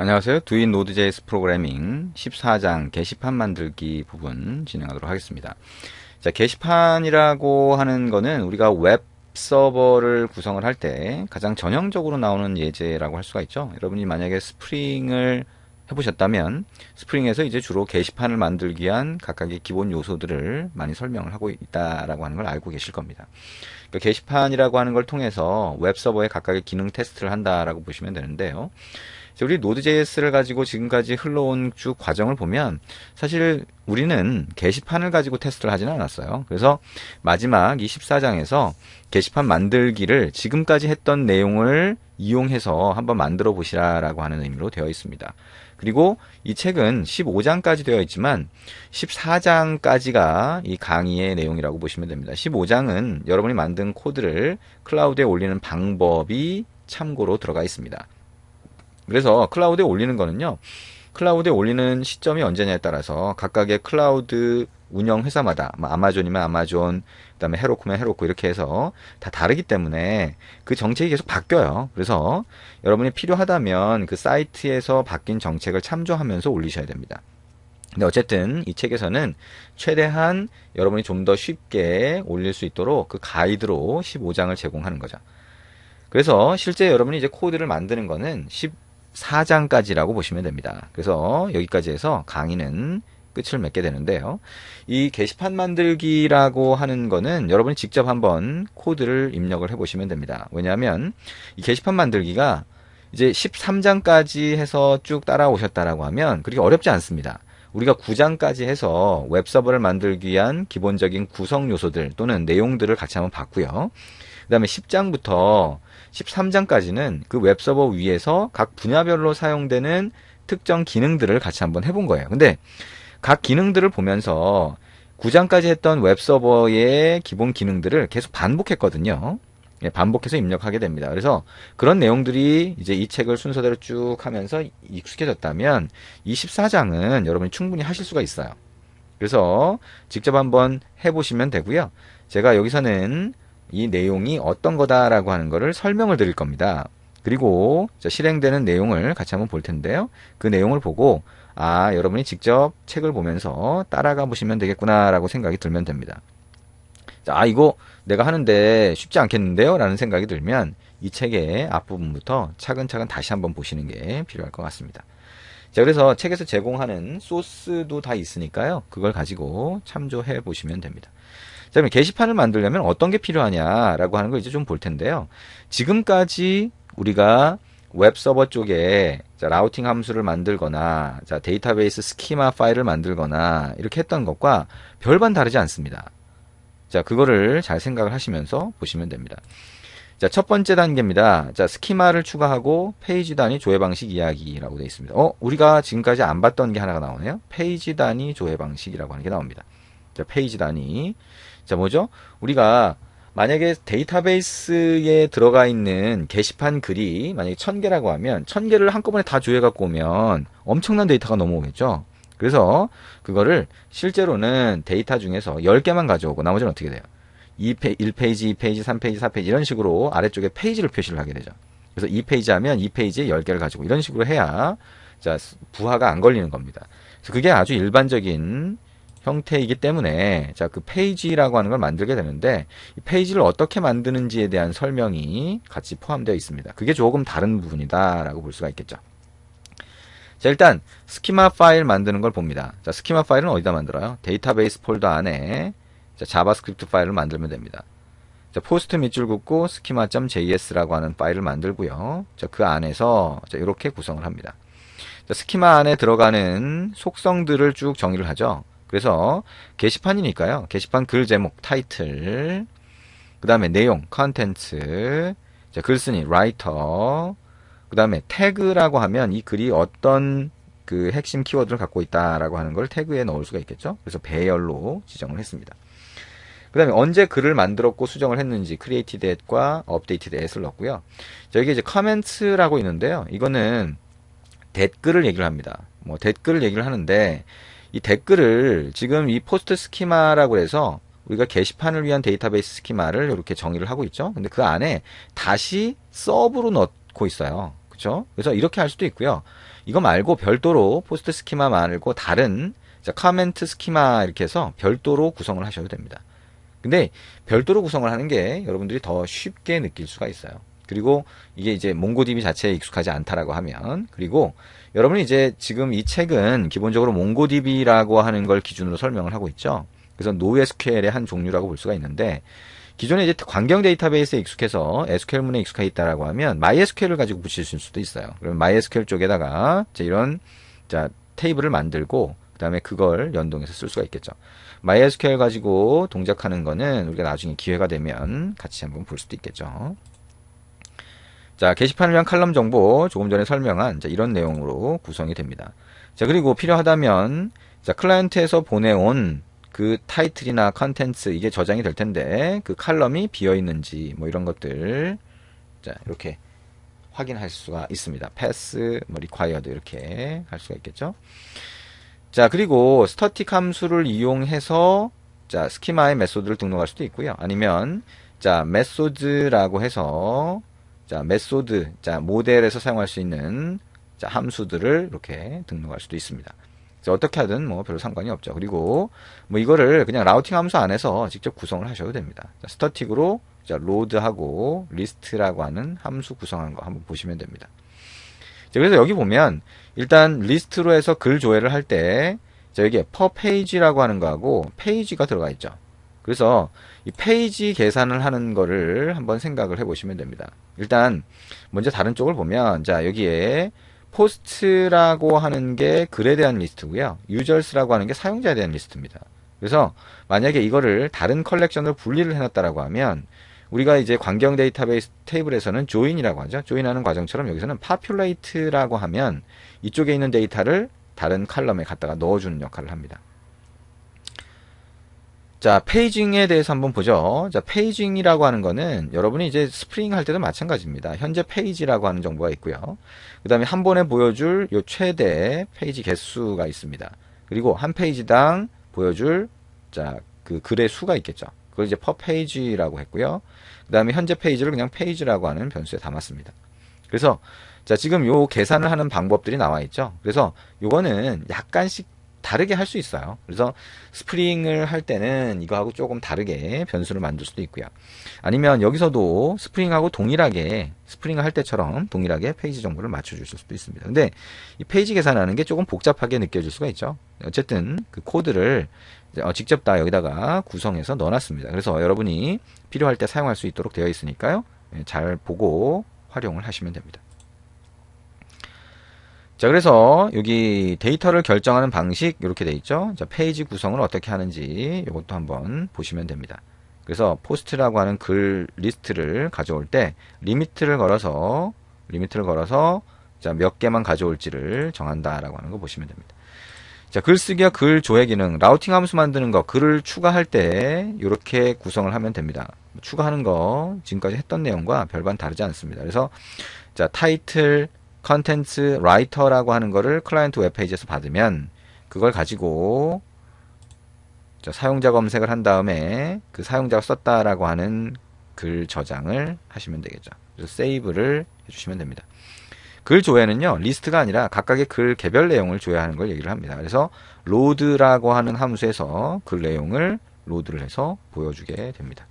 안녕하세요. 두인 노드.js 프로그래밍 14장 게시판 만들기 부분 진행하도록 하겠습니다. 자, 게시판이라고 하는 거는 우리가 웹 서버를 구성을 할 때 가장 전형적으로 나오는 예제라고 할 수가 있죠. 여러분이 만약에 스프링을 해보셨다면 스프링에서 이제 주로 게시판을 만들기 위한 각각의 기본 요소들을 많이 설명을 하고 있다라고 하는 걸 알고 계실 겁니다. 그러니까 게시판이라고 하는 걸 통해서 웹 서버의 각각의 기능 테스트를 한다라고 보시면 되는데요. 우리 Node.js를 가지고 지금까지 흘러온 쭉 과정을 보면 사실 우리는 게시판을 가지고 테스트를 하지는 않았어요. 그래서 마지막 이 14장에서 게시판 만들기를 지금까지 했던 내용을 이용해서 한번 만들어 보시라라고 하는 의미로 되어 있습니다. 그리고 이 책은 15장까지 되어 있지만 14장까지가 이 강의의 내용이라고 보시면 됩니다. 15장은 여러분이 만든 코드를 클라우드에 올리는 방법이 참고로 들어가 있습니다. 그래서 클라우드에 올리는 거는요, 클라우드에 올리는 시점이 언제냐에 따라서 각각의 클라우드 운영 회사마다, 아마존이면 아마존, 그 다음에 헤로쿠면 헤로쿠 이렇게 해서 다 다르기 때문에 그 정책이 계속 바뀌어요. 그래서 여러분이 필요하다면 그 사이트에서 바뀐 정책을 참조하면서 올리셔야 됩니다. 근데 어쨌든 이 책에서는 최대한 여러분이 좀 더 쉽게 올릴 수 있도록 그 가이드로 15장을 제공하는 거죠. 그래서 실제 여러분이 이제 코드를 만드는 거는 14장까지라고 보시면 됩니다. 그래서 여기까지 해서 강의는 끝을 맺게 되는데요. 이 게시판 만들기라고 하는 거는 여러분이 직접 한번 코드를 입력을 해보시면 됩니다. 왜냐하면 이 게시판 만들기가 이제 13장까지 해서 쭉 따라오셨다라고 하면 그렇게 어렵지 않습니다. 우리가 9장까지 해서 웹서버를 만들기 위한 기본적인 구성 요소들 또는 내용들을 같이 한번 봤고요. 그 다음에 10장부터 13장까지는 그 웹서버 위에서 각 분야별로 사용되는 특정 기능들을 같이 한번 해본 거예요. 근데 각 기능들을 보면서 9장까지 했던 웹서버의 기본 기능들을 계속 반복했거든요. 반복해서 입력하게 됩니다. 그래서 그런 내용들이 이제 이 책을 순서대로 쭉 하면서 익숙해졌다면 이 14장은 여러분이 충분히 하실 수가 있어요. 그래서 직접 한번 해보시면 되고요. 제가 여기서는 이 내용이 어떤 거다라고 하는 거를 설명을 드릴 겁니다. 그리고 실행되는 내용을 같이 한번 볼 텐데요. 그 내용을 보고 여러분이 직접 책을 보면서 따라가 보시면 되겠구나라고 생각이 들면 됩니다. 이거 내가 하는데 쉽지 않겠는데요? 라는 생각이 들면 이 책의 앞부분부터 차근차근 다시 한번 보시는 게 필요할 것 같습니다. 자, 그래서 책에서 제공하는 소스도 다 있으니까요. 그걸 가지고 참조해 보시면 됩니다. 자, 그럼 게시판을 만들려면 어떤 게 필요하냐라고 하는 걸 이제 좀 볼 텐데요. 지금까지 우리가 웹 서버 쪽에 라우팅 함수를 만들거나 데이터베이스 스키마 파일을 만들거나 이렇게 했던 것과 별반 다르지 않습니다. 자, 그거를 잘 생각을 하시면서 보시면 됩니다. 자, 첫 번째 단계입니다. 자, 스키마를 추가하고 페이지 단위 조회 방식 이야기라고 되어 있습니다. 우리가 지금까지 안 봤던 게 하나가 나오네요. 페이지 단위 조회 방식이라고 하는 게 나옵니다. 자, 페이지 단위. 자, 뭐죠? 우리가 만약에 데이터베이스에 들어가 있는 게시판 글이 만약에 1000개라고 하면 1000개를 한꺼번에 다 조회 갖고 오면 엄청난 데이터가 넘어오겠죠? 그래서 그거를 실제로는 데이터 중에서 10개만 가져오고 나머지는 어떻게 돼요? 1페이지, 2페이지, 3페이지, 4페이지 이런 식으로 아래쪽에 페이지를 표시를 하게 되죠. 그래서 2페이지 하면 2페이지에 10개를 가지고 이런 식으로 해야 부하가 안 걸리는 겁니다. 그래서 그게 아주 일반적인 형태이기 때문에 그 페이지라고 하는 걸 만들게 되는데 이 페이지를 어떻게 만드는지에 대한 설명이 같이 포함되어 있습니다. 그게 조금 다른 부분이다라고 볼 수가 있겠죠. 자, 일단 스키마 파일 만드는 걸 봅니다. 자, 스키마 파일은 어디다 만들어요? 데이터베이스 폴더 안에 자바스크립트 파일을 만들면 됩니다. 자, 포스트 밑줄 긋고 schema.js라고 하는 파일을 만들고요. 자, 그 안에서 이렇게 구성을 합니다. 자, 스키마 안에 들어가는 속성들을 쭉 정의를 하죠. 그래서 게시판이니까요. 게시판 글 제목, 타이틀, 그 다음에 내용, 컨텐츠, 글쓴이, 라이터, 그 다음에 태그라고 하면 이 글이 어떤 그 핵심 키워드를 갖고 있다라고 하는 걸 태그에 넣을 수가 있겠죠. 그래서 배열로 지정을 했습니다. 그 다음에 언제 글을 만들었고 수정을 했는지 created at과 updated at을 넣었고요. 자, 여기 이제 comments라고 있는데요. 이거는 댓글을 얘기를 합니다. 댓글을 얘기를 하는데 이 댓글을 지금 이 포스트 스키마라고 해서 우리가 게시판을 위한 데이터베이스 스키마를 이렇게 정의를 하고 있죠. 근데 그 안에 다시 서브로 넣고 있어요. 그렇죠? 그래서 이렇게 할 수도 있고요. 이거 말고 별도로 포스트 스키마 말고 다른 커멘트 스키마 이렇게 해서 별도로 구성을 하셔도 됩니다. 근데 별도로 구성을 하는 게 여러분들이 더 쉽게 느낄 수가 있어요. 그리고 이게 이제 몽고DB 자체에 익숙하지 않다라고 하면, 그리고 여러분이 이제 지금 이 책은 기본적으로 몽고DB라고 하는 걸 기준으로 설명을 하고 있죠. 그래서 NoSQL의 한 종류라고 볼 수가 있는데, 기존에 이제 광경 데이터베이스에 익숙해서 SQL문에 익숙해 있다라고 하면 MySQL을 가지고 붙이실 수도 있어요. 그러면 MySQL 쪽에다가 이런 테이블을 만들고 그다음에 그걸 연동해서 쓸 수가 있겠죠. MySQL 가지고 동작하는 거는 우리가 나중에 기회가 되면 같이 한번 볼 수도 있겠죠. 자, 게시판을 위한 칼럼 정보 조금 전에 설명한 이런 내용으로 구성이 됩니다. 자, 그리고 필요하다면 클라이언트에서 보내온 그 타이틀이나 컨텐츠 이게 저장이 될 텐데 그 칼럼이 비어 있는지 뭐 이런 것들 이렇게 확인할 수가 있습니다. pass, required 이렇게 할 수가 있겠죠. 자, 그리고 스태틱 함수를 이용해서 스키마의 메소드를 등록할 수도 있고요. 아니면 메소드라고 해서 메소드 모델에서 사용할 수 있는 함수들을 이렇게 등록할 수도 있습니다. 어떻게 하든 뭐 별로 상관이 없죠. 그리고 뭐 이거를 그냥 라우팅 함수 안에서 직접 구성을 하셔도 됩니다. 스태틱으로 로드하고 리스트라고 하는 함수 구성한 거 한번 보시면 됩니다. 그래서 여기 보면 일단 리스트로 해서 글 조회를 할 때 여기에 per page라고 하는 거하고 페이지가 들어가 있죠. 그래서 이 페이지 계산을 하는 거를 한번 생각을 해 보시면 됩니다. 일단 먼저 다른 쪽을 보면 여기에 포스트라고 하는 게 글에 대한 리스트고요. 유저스라고 하는 게 사용자에 대한 리스트입니다. 그래서 만약에 이거를 다른 컬렉션으로 분리를 해놨다라고 하면 우리가 이제 광경 데이터베이스 테이블에서는 조인이라고 하죠. 조인하는 과정처럼 여기서는 populate라고 하면 이쪽에 있는 데이터를 다른 칼럼에 갖다가 넣어주는 역할을 합니다. 자, 페이징에 대해서 한번 보죠. 자, 페이징이라고 하는 거는 여러분이 이제 스프링 할 때도 마찬가지입니다. 현재 페이지라고 하는 정보가 있고요. 그 다음에 한 번에 보여줄 요 최대 페이지 개수가 있습니다. 그리고 한 페이지당 보여줄 그 글의 수가 있겠죠. 그걸 이제 per page라고 했고요. 그 다음에 현재 페이지를 그냥 페이지라고 하는 변수에 담았습니다. 그래서 지금 요 계산을 하는 방법들이 나와 있죠. 그래서 요거는 약간씩 다르게 할 수 있어요. 그래서 스프링을 할 때는 이거하고 조금 다르게 변수를 만들 수도 있고요. 아니면 여기서도 스프링하고 동일하게 스프링을 할 때처럼 동일하게 페이지 정보를 맞춰주실 수도 있습니다. 근데 이 페이지 계산하는 게 조금 복잡하게 느껴질 수가 있죠. 어쨌든 그 코드를 직접 다 여기다가 구성해서 넣어놨습니다. 그래서 여러분이 필요할 때 사용할 수 있도록 되어 있으니까요. 잘 보고 활용을 하시면 됩니다. 자, 그래서 여기 데이터를 결정하는 방식 이렇게 돼 있죠. 자, 페이지 구성을 어떻게 하는지 이것도 한번 보시면 됩니다. 그래서 포스트라고 하는 글 리스트를 가져올 때 리미트를 걸어서 몇 개만 가져올지를 정한다라고 하는 거 보시면 됩니다. 자, 글쓰기와 글 조회 기능, 라우팅 함수 만드는 거, 글을 추가할 때 이렇게 구성을 하면 됩니다. 추가하는 거 지금까지 했던 내용과 별반 다르지 않습니다. 그래서 타이틀, 컨텐츠, 라이터라고 하는 거를 클라이언트 웹페이지에서 받으면 그걸 가지고 사용자 검색을 한 다음에 그 사용자가 썼다라고 하는 글 저장을 하시면 되겠죠. 그래서 세이브를 해주시면 됩니다. 글 조회는요, 리스트가 아니라 각각의 글 개별 내용을 조회하는 걸 얘기를 합니다. 그래서 로드라고 하는 함수에서 글 내용을 로드를 해서 보여주게 됩니다.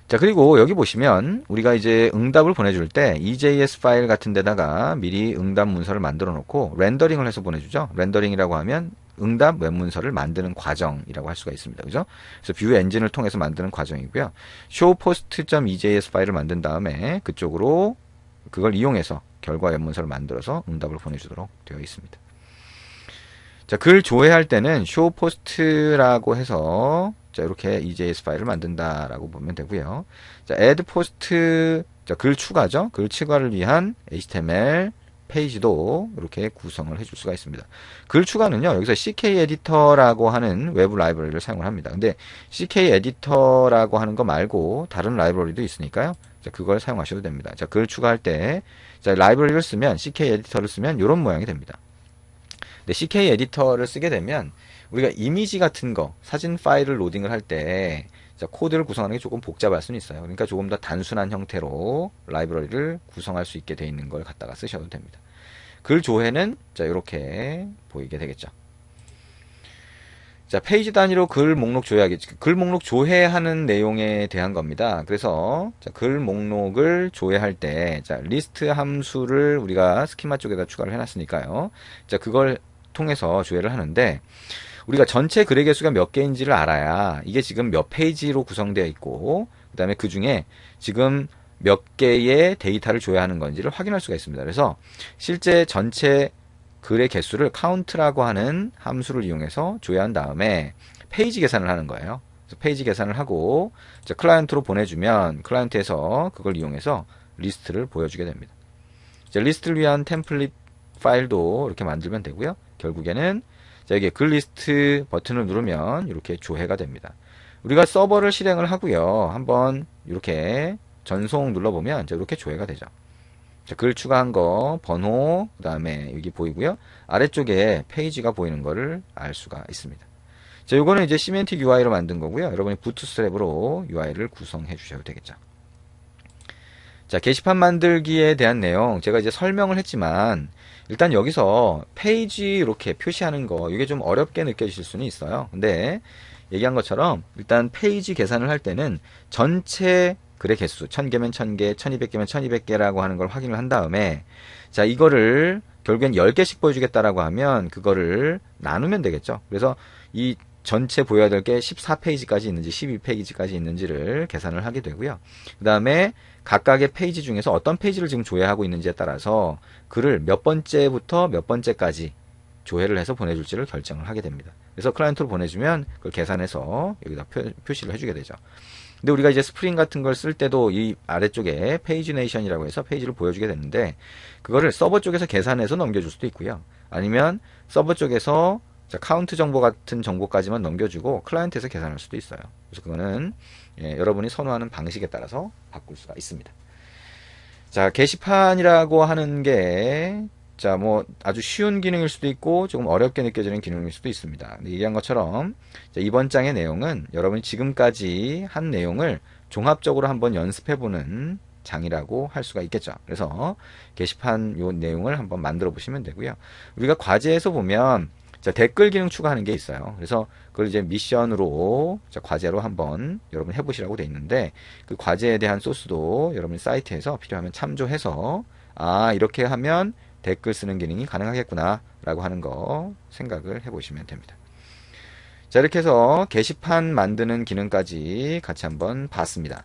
자, 그리고 여기 보시면 우리가 이제 응답을 보내줄 때 EJS 파일 같은 데다가 미리 응답 문서를 만들어 놓고 렌더링을 해서 보내주죠. 렌더링이라고 하면 응답 웹 문서를 만드는 과정이라고 할 수가 있습니다. 그죠? 그래서 뷰 엔진을 통해서 만드는 과정이고요. showpost.ejs 파일을 만든 다음에 그쪽으로 그걸 이용해서 결과 웹 문서를 만들어서 응답을 보내주도록 되어 있습니다. 자, 글 조회할 때는 showpost라고 해서 이렇게 EJS 파일을 만든다라고 보면 되고요. 자, add post, 글 추가죠. 글 추가를 위한 HTML 페이지도 이렇게 구성을 해줄 수가 있습니다. 글 추가는요, 여기서 CK 에디터라고 하는 외부 라이브러리를 사용을 합니다. 근데 CK 에디터라고 하는 거 말고 다른 라이브러리도 있으니까요. 자, 그걸 사용하셔도 됩니다. 자, 글 추가할 때, 라이브러리를 쓰면, CK 에디터를 쓰면 이런 모양이 됩니다. 근데 CK 에디터를 쓰게 되면 우리가 이미지 같은 거, 사진 파일을 로딩을 할 때 자, 코드를 구성하는 게 조금 복잡할 수는 있어요. 그러니까 조금 더 단순한 형태로 라이브러리를 구성할 수 있게 돼 있는 걸 갖다가 쓰셔도 됩니다. 글 조회는 자, 이렇게 보이게 되겠죠. 자, 페이지 단위로 글 목록 조회하기. 글 목록 조회하는 내용에 대한 겁니다. 그래서 자, 글 목록을 조회할 때 자, 리스트 함수를 우리가 스키마 쪽에다 추가를 해놨으니까요. 자, 그걸 통해서 조회를 하는데 우리가 전체 글의 개수가 몇 개인지를 알아야 이게 지금 몇 페이지로 구성되어 있고 그 다음에 그 중에 지금 몇 개의 데이터를 조회하는 건지를 확인할 수가 있습니다. 그래서 실제 전체 글의 개수를 count라고 하는 함수를 이용해서 조회한 다음에 페이지 계산을 하는 거예요. 그래서 페이지 계산을 하고 클라이언트로 보내주면 클라이언트에서 그걸 이용해서 리스트를 보여주게 됩니다. 리스트를 위한 템플릿 파일도 이렇게 만들면 되고요. 결국에는 여기 글 리스트 버튼을 누르면 이렇게 조회가 됩니다. 우리가 서버를 실행을 하고요. 한번 이렇게 전송 눌러보면 이렇게 조회가 되죠. 자, 글 추가한 거, 번호, 그 다음에 여기 보이고요. 아래쪽에 페이지가 보이는 거를 알 수가 있습니다. 자, 요거는 이제 시멘틱 UI로 만든 거고요. 여러분이 부트스트랩으로 UI를 구성해 주셔도 되겠죠. 자, 게시판 만들기에 대한 내용 제가 이제 설명을 했지만 일단 여기서 페이지 이렇게 표시하는 거 이게 좀 어렵게 느껴지실 수는 있어요. 근데 얘기한 것처럼 일단 페이지 계산을 할 때는 전체 글의 개수 1000개면 1000개, 1200개면 1200개라고 하는 걸 확인을 한 다음에 자, 이거를 결국엔 10개씩 보여주겠다라고 하면 그거를 나누면 되겠죠. 그래서 이 전체 보여야 될 게 14페이지까지 있는지 12페이지까지 있는지를 계산을 하게 되고요. 그 다음에 각각의 페이지 중에서 어떤 페이지를 지금 조회하고 있는지에 따라서 글을 몇 번째부터 몇 번째까지 조회를 해서 보내줄지를 결정을 하게 됩니다. 그래서 클라이언트로 보내주면 그걸 계산해서 여기다 표시를 해주게 되죠. 근데 우리가 이제 스프링 같은 걸 쓸 때도 이 아래쪽에 페이지네이션이라고 해서 페이지를 보여주게 되는데 그거를 서버 쪽에서 계산해서 넘겨줄 수도 있고요. 아니면 서버 쪽에서 카운트 정보 같은 정보까지만 넘겨주고 클라이언트에서 계산할 수도 있어요. 그래서 그거는 여러분이 선호하는 방식에 따라서 바꿀 수가 있습니다. 자, 게시판이라고 하는 게 자, 뭐 아주 쉬운 기능일 수도 있고 조금 어렵게 느껴지는 기능일 수도 있습니다. 근데 얘기한 것처럼 자, 이번 장의 내용은 여러분이 지금까지 한 내용을 종합적으로 한번 연습해보는 장이라고 할 수가 있겠죠. 그래서 게시판 요 내용을 한번 만들어 보시면 되고요. 우리가 과제에서 보면 자, 댓글 기능 추가하는 게 있어요. 그래서 그걸 이제 미션으로 자, 과제로 한번 여러분 해보시라고 돼 있는데 그 과제에 대한 소스도 여러분 사이트에서 필요하면 참조해서 아, 이렇게 하면 댓글 쓰는 기능이 가능하겠구나 라고 하는 거 생각을 해보시면 됩니다. 자, 이렇게 해서 게시판 만드는 기능까지 같이 한번 봤습니다.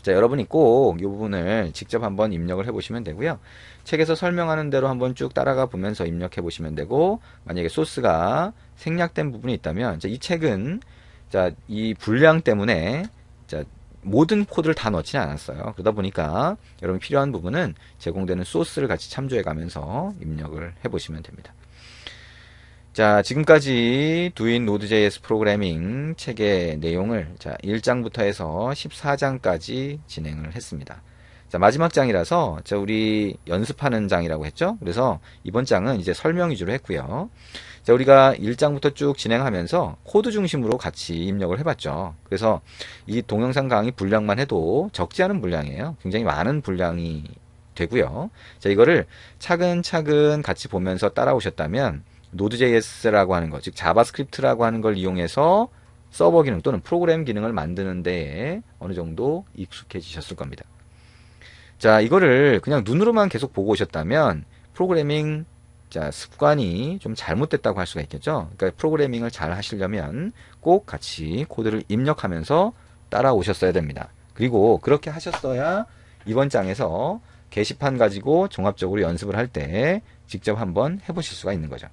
자, 여러분이 꼭 이 부분을 직접 한번 입력을 해보시면 되고요. 책에서 설명하는 대로 한번 쭉 따라가 보면서 입력해 보시면 되고, 만약에 소스가 생략된 부분이 있다면, 자, 이 책은 자, 이 분량 때문에 자, 모든 코드를 다 넣지는 않았어요. 그러다 보니까 여러분 필요한 부분은 제공되는 소스를 같이 참조해 가면서 입력을 해 보시면 됩니다. 자, 지금까지 도인 노드.js 프로그래밍 책의 내용을 자, 1장부터 해서 14장까지 진행을 했습니다. 자, 마지막 장이라서 자, 우리 연습하는 장이라고 했죠. 그래서 이번 장은 이제 설명 위주로 했고요. 자, 우리가 1장부터 쭉 진행하면서 코드 중심으로 같이 입력을 해봤죠. 그래서 이 동영상 강의 분량만 해도 적지 않은 분량이에요. 굉장히 많은 분량이 되고요. 자, 이거를 차근차근 같이 보면서 따라오셨다면 노드.js라고 하는 것, 즉 자바스크립트라고 하는 걸 이용해서 서버 기능 또는 프로그램 기능을 만드는 데에 어느 정도 익숙해지셨을 겁니다. 자, 이거를 그냥 눈으로만 계속 보고 오셨다면 프로그래밍 자, 습관이 좀 잘못됐다고 할 수가 있겠죠. 그러니까 프로그래밍을 잘 하시려면 꼭 같이 코드를 입력하면서 따라오셨어야 됩니다. 그리고 그렇게 하셨어야 이번 장에서 게시판 가지고 종합적으로 연습을 할 때 직접 한번 해보실 수가 있는 거죠.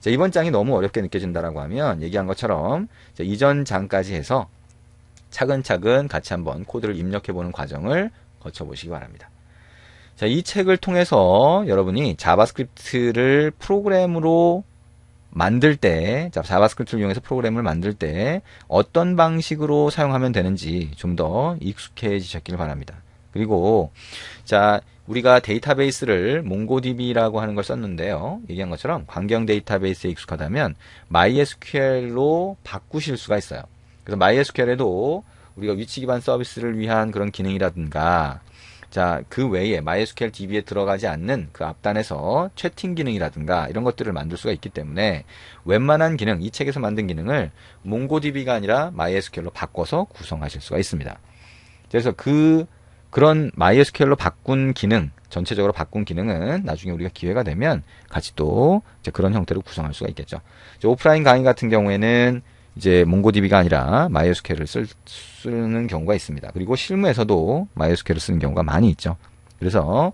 자, 이번 장이 너무 어렵게 느껴진다라고 하면 얘기한 것처럼 자, 이전 장까지 해서 차근차근 같이 한번 코드를 입력해보는 과정을 거쳐보시기 바랍니다. 자, 이 책을 통해서 여러분이 자바스크립트를 프로그램으로 만들 때, 자, 자바스크립트를 이용해서 프로그램을 만들 때 어떤 방식으로 사용하면 되는지 좀 더 익숙해지셨길 바랍니다. 그리고 자, 우리가 데이터베이스를 몽고DB라고 하는 걸 썼는데요. 얘기한 것처럼 광경 데이터베이스에 익숙하다면 MySQL로 바꾸실 수가 있어요. 그래서 MySQL에도 우리가 위치 기반 서비스를 위한 그런 기능이라든가, 자, 그 외에 MySQL DB에 들어가지 않는 그 앞단에서 채팅 기능이라든가 이런 것들을 만들 수가 있기 때문에 웬만한 기능, 이 책에서 만든 기능을 몽고DB가 아니라 MySQL로 바꿔서 구성하실 수가 있습니다. 그래서 그런 MySQL로 바꾼 기능, 전체적으로 바꾼 기능은 나중에 우리가 기회가 되면 같이 또 이제 그런 형태로 구성할 수가 있겠죠. 이제 오프라인 강의 같은 경우에는 이제 몽고DB가 아니라 MySQL을 쓰는 경우가 있습니다. 그리고 실무에서도 MySQL을 쓰는 경우가 많이 있죠. 그래서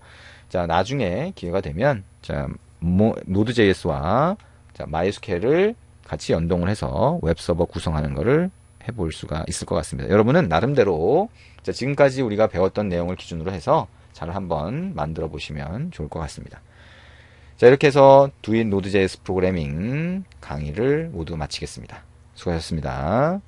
자, 나중에 기회가 되면 자, Node.js와 자, MySQL을 같이 연동을 해서 웹서버 구성하는 거를 해볼 수가 있을 것 같습니다. 여러분은 나름대로 자, 지금까지 우리가 배웠던 내용을 기준으로 해서 잘 한번 만들어 보시면 좋을 것 같습니다. 자, 이렇게 해서 Do It Node.js 프로그래밍 강의를 모두 마치겠습니다. 수고하셨습니다.